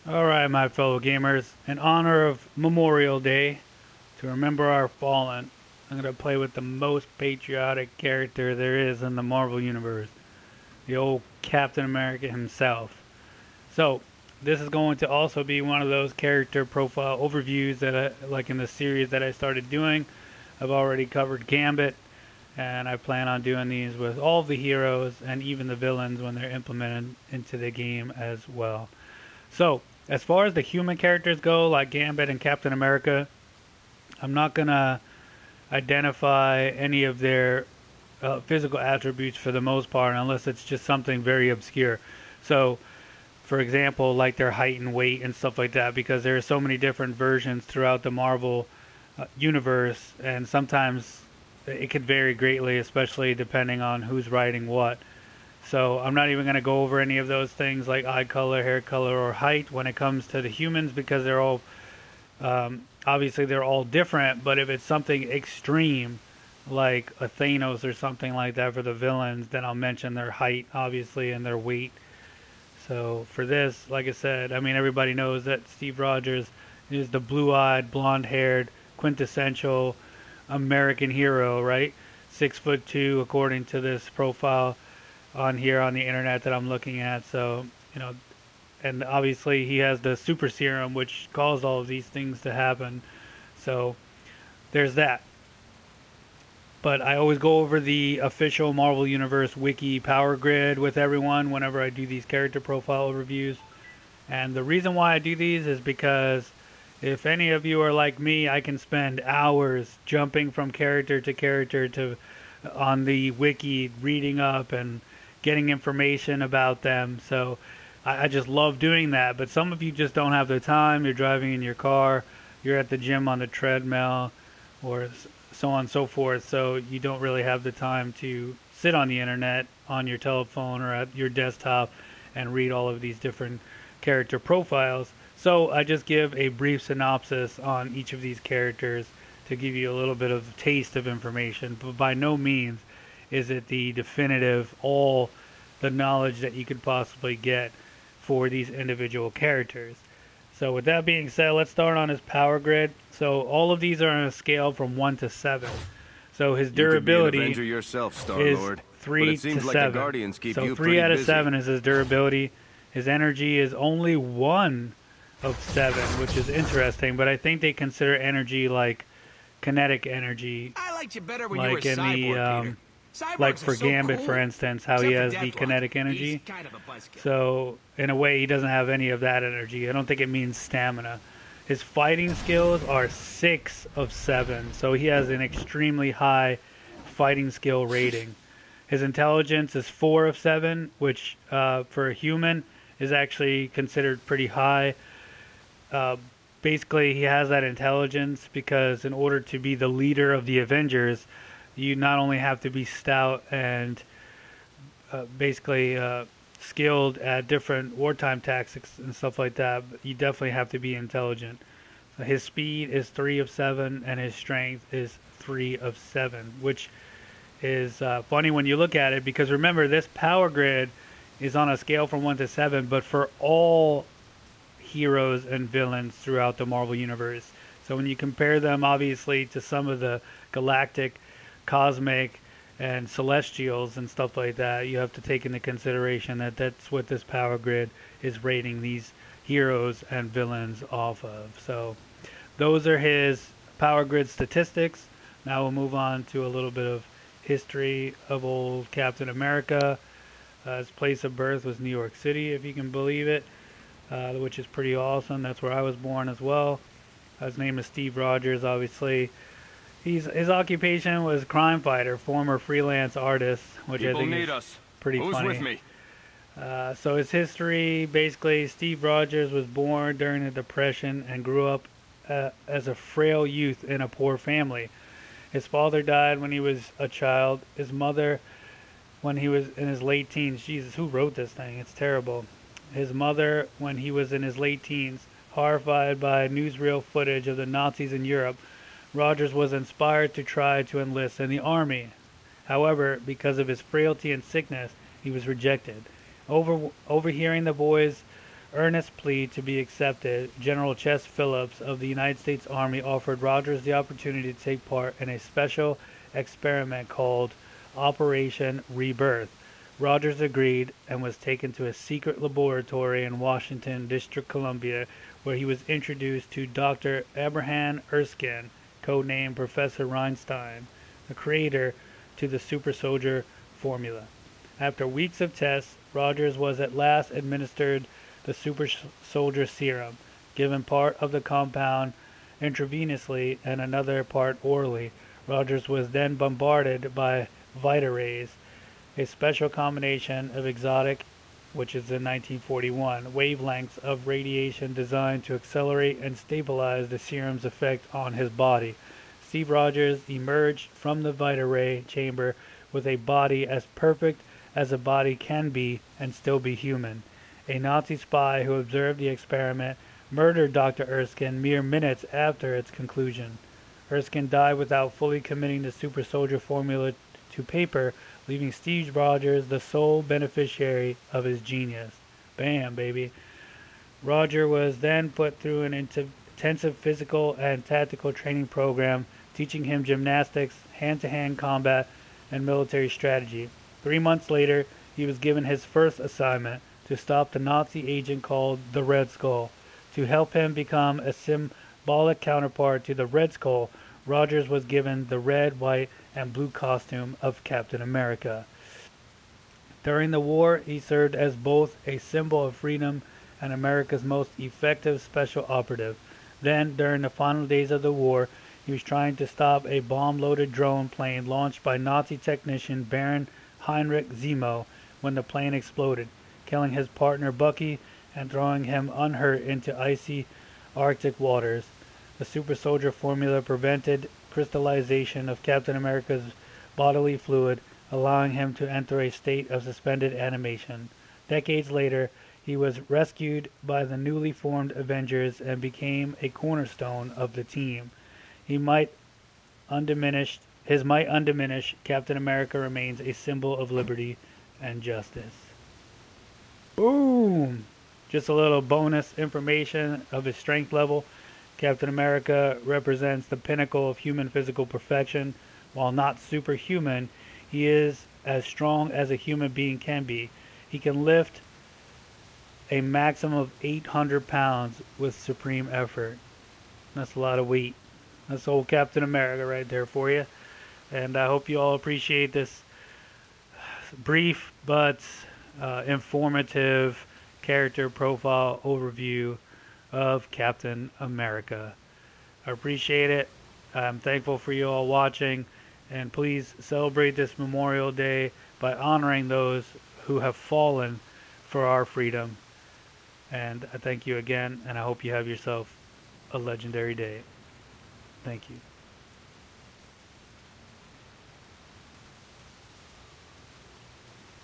Alright, my fellow gamers, in honor of Memorial Day, to remember our fallen, I'm going to play with the most patriotic character there is in the Marvel Universe, the old Captain America himself. So, this is going to also be one of those character profile overviews that like in the series that I started doing. I've already covered Gambit, and I plan on doing these with all the heroes and even the villains when they're implemented into the game as well. So, as far as the human characters go, like Gambit and Captain America, I'm not going to identify any of their physical attributes for the most part, unless it's just something very obscure. So, for example, like their height and weight and stuff like that, because there are so many different versions throughout the Marvel universe, and sometimes it could vary greatly, especially depending on who's writing what. So I'm not even going to go over any of those things like eye color, hair color, or height when it comes to the humans, because they're all obviously they're all different. But if it's something extreme like a Thanos or something like that for the villains, then I'll mention their height obviously and their weight. So for this, like I said, I mean everybody knows that Steve Rogers is the blue-eyed, blonde-haired, quintessential American hero, right? 6'2" according to this profile on here on the internet that I'm looking at. So, and obviously he has the super serum, which caused all of these things to happen. So, there's that. But I always go over the official Marvel Universe wiki power grid with everyone whenever I do these character profile overviews. And the reason why I do these is because if any of you are like me, I can spend hours jumping from character to character to on the wiki, reading up and getting information about them. So I just love doing that. But some of you just don't have the time. You're driving in your car, you're at the gym on the treadmill, or so on and so forth. So you don't really have the time to sit on the internet, on your telephone, or at your desktop and read all of these different character profiles. So I just give a brief synopsis on each of these characters to give you a little bit of taste of information. But by no means is it the definitive, all the knowledge that you could possibly get for these individual characters. So with that being said, let's start on his power grid. So all of these are on a scale from 1 to 7. So his durability you could be an Avenger yourself, is Star-Lord, 3 it seems to like the 7. Guardians keep So you 3 out of busy. 7 is his durability. His energy is only 1 of 7, which is interesting. But I think they consider energy like kinetic energy, I liked you better when like you were in a the cyborg, Peter. like Cyborgs for are so Gambit, cool. for instance, how he Except for has the Deadpool. kinetic He's energy. kind of a buzzkill. So in a way, he doesn't have any of that energy. I don't think it means stamina. His fighting skills are 6 of 7, so he has an extremely high fighting skill rating. His intelligence is 4 of 7, which for a human is actually considered pretty high. Uh, Basically, he has that intelligence because in order to be the leader of the Avengers, you not only have to be stout and basically skilled at different wartime tactics and stuff like that, but you definitely have to be intelligent. So his speed is 3 of 7, and his strength is 3 of 7, which is funny when you look at it, because remember, this power grid is on a scale from 1 to 7, but for all heroes and villains throughout the Marvel Universe. So when you compare them, obviously, to some of the galactic, cosmic, and celestials and stuff like that, you have to take into consideration that that's what this power grid is rating these heroes and villains off of. So those are his power grid statistics. Now we'll move on to a little bit of history of old Captain America. His place of birth was New York City, if you can believe it. Which is pretty awesome. That's where I was born as well. His name is Steve Rogers, obviously. His occupation was crime fighter, former freelance artist, which People I think need is us. pretty Who's funny. with me? So his history, basically, Steve Rogers was born during the Depression and grew up as a frail youth in a poor family. His father died when he was a child. His mother, when he was in his late teens. Jesus, who wrote this thing? It's terrible. His mother, when he was in his late teens, horrified by newsreel footage of the Nazis in Europe, Rogers was inspired to try to enlist in the army. However, because of his frailty and sickness, he was rejected. Overhearing the boys earnest plea to be accepted, General Chess Phillips of the United States Army offered Rogers the opportunity to take part in a special experiment called Operation Rebirth. Rogers agreed and was taken to a secret laboratory in Washington, District Columbia, where he was introduced to Dr. Abraham Erskine, codenamed Professor Reinstein, the creator to the super soldier formula. After weeks of tests, Rogers was at last administered the super soldier serum, given part of the compound intravenously and another part orally. Rogers was then bombarded by Vita rays, a special combination of exotic, which is in 1941, wavelengths of radiation designed to accelerate and stabilize the serum's effect on his body. Steve Rogers emerged from the Vita ray chamber with a body as perfect as a body can be and still be human. A Nazi spy who observed the experiment murdered Dr. Erskine mere minutes after its conclusion. Erskine died without fully committing the super soldier formula to paper, leaving Steve Rogers the sole beneficiary of his genius. Bam, baby. Roger was then put through an intensive physical and tactical training program, teaching him gymnastics, hand-to-hand combat, and military strategy. 3 months later, he was given his first assignment to stop the Nazi agent called the Red Skull. To help him become a symbolic counterpart to the Red Skull, Rogers was given the red, white, and blue costume of Captain America. During the war, he served as both a symbol of freedom and America's most effective special operative. Then, during the final days of the war, he was trying to stop a bomb-loaded drone plane launched by Nazi technician Baron Heinrich Zemo when the plane exploded, killing his partner Bucky and throwing him unhurt into icy Arctic waters. The super soldier formula prevented crystallization of Captain America's bodily fluid, allowing him to enter a state of suspended animation. Decades later, he was rescued by the newly formed Avengers and became a cornerstone of the team. His might undiminished, Captain America remains a symbol of liberty and justice. Boom! Just a little bonus information of his strength level. Captain America represents the pinnacle of human physical perfection. While not superhuman, he is as strong as a human being can be. He can lift a maximum of 800 pounds with supreme effort. That's a lot of weight. That's old Captain America right there for you. And I hope you all appreciate this brief but informative character profile overview of Captain America. I appreciate it. I'm thankful for you all watching. And please celebrate this Memorial Day by honoring those who have fallen for our freedom. And I thank you again, and I hope you have yourself a legendary day. Thank you.